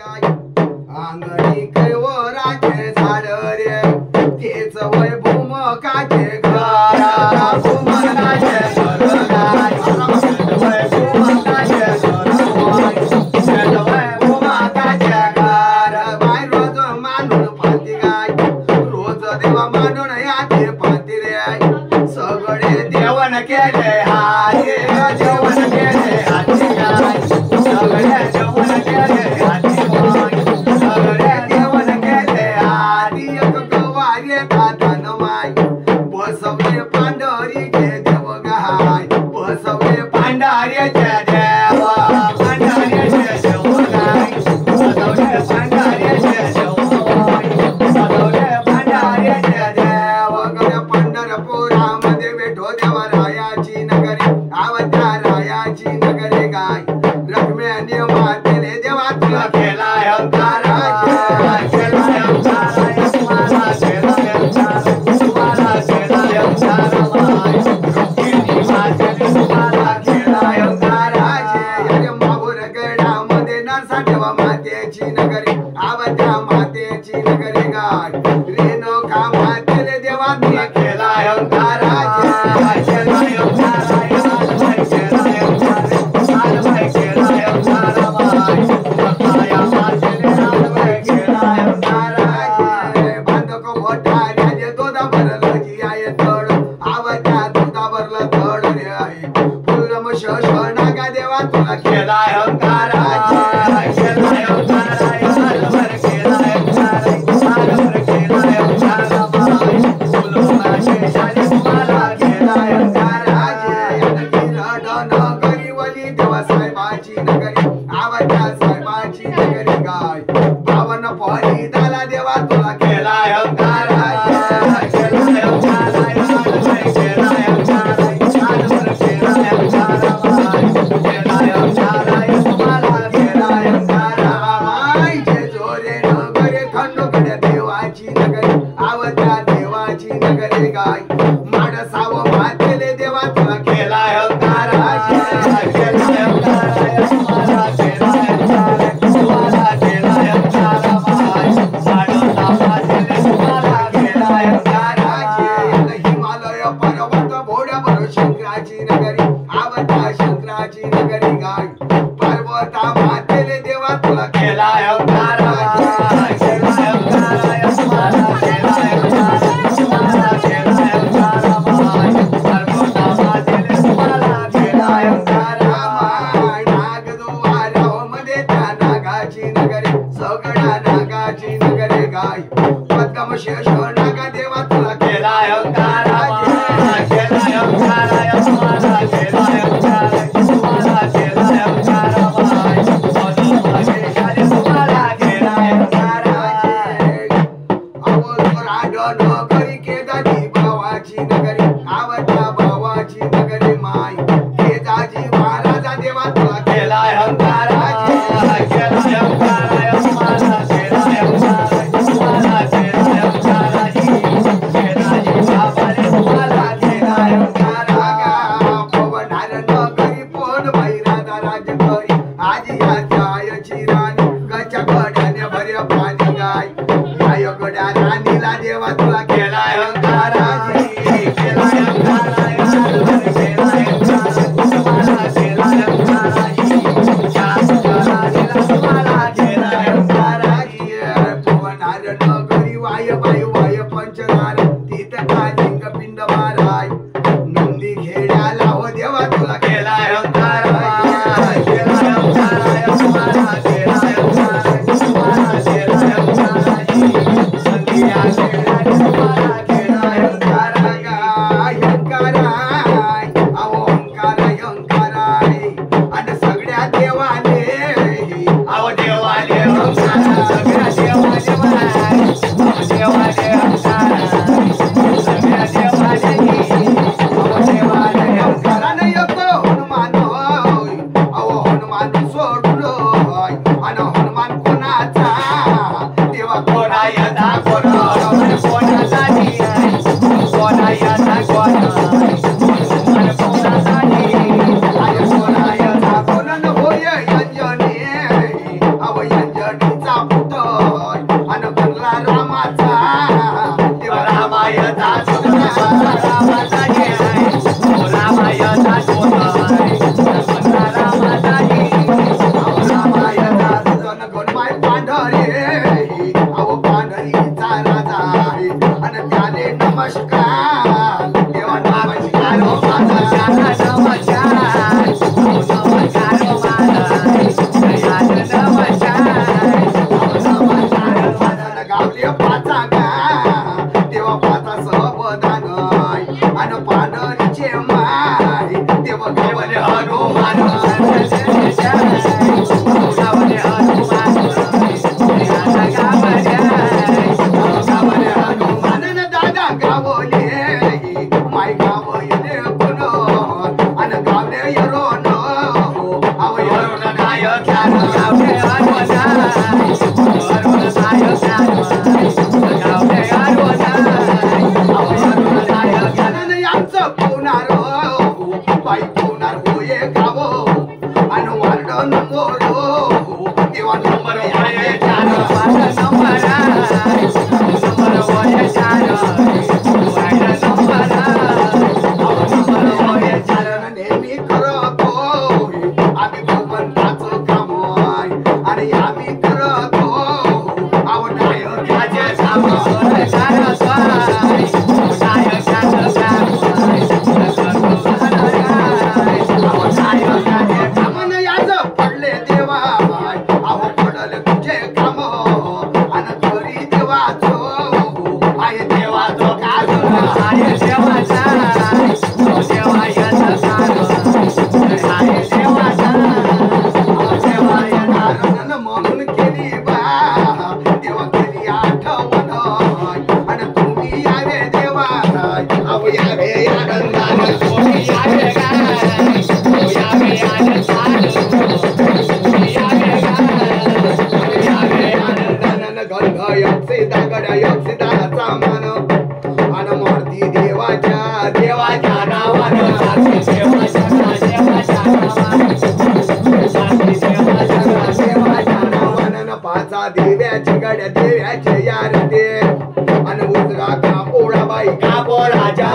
अंगणी कैवराचे झाड रे तेच वय भूमकाचे घर भूमकाचे सगळे देवन केले हाते जेवण केले हाती सगळे जेवण केले हाती सगळे देवन केले हाती एक गवारे दादन माय बसवले पांढरीचे देव गाय बसवले पांढरीचे देव पांढरीचे देव गाय बसवले पांढरीचे देव बसवले पांढरीचे देव गड्या पंढरपुरामध्ये भेटो देवरायाची नगरी आवत्या रायाची नगरी गाय रखम्याने मातेने देवा तुला केला अंकार मातेची नगरी आवत्या मातेची नगरी गाय रेणुका मातेने देवा तुला केला अंकार शोषणागा देवा तुला केला अंकार साहेबाची नगरी आवत्या साहेबाची नगरी गाय पावन परी दाला देवा तुला केला अंकार देवाची नगरी आवत्या देवाची नगरी गाय माणसाव मातेले देवा तुला केला अंकार हिमालय पर्वत भोड्या बरो शंकराची नगरी आवत्या शंकराची नगरी गाय पर्वता मातेले देवा तुला केला अंकार सगळ्या नागाची नगरी गाय पद्म शेष नागा देवा तुला केला अंकार नगरी केदाजी भावाची नगरी आवत्या भावाची नगरी माय केदाजी महाराजा देवा तुला केला अंकार आजी याची राणी गच्या गड्याने भर्या पाणी गाय या गड्या राणीला देवा तुला केला अंकार नगरी वाय बाय वाय पंचदार तिथं कालिंग पिंड माराय नंदी खेड्याला हो देवा तुला केला अंकार सगळ्या देवाले अव देवाले हनुमान कोणाचा देवा कोणाचा होय अंजनी अव अंजनी नंबर वय चार नेहमी करतो आम्ही भगवंताचं काम आणि आम्ही करतो अहो नायकाचे काम पडले देवा अहो पडल तुझे काम आणि तरी देवाचो आहे देवाचो म्हणून केली बा देवा केली आठवण आणि तुम्ही यावे देवा अहो यावे आनंदाने गंध यक्षिदा गड्या यक्षिदाचा मान आणि मूर्ती देवाच्या देवाच्या नावानं पाचा देव्याची गड्या देव्याचे यार ते आणि उजगा कापोळा बाई कापो राजा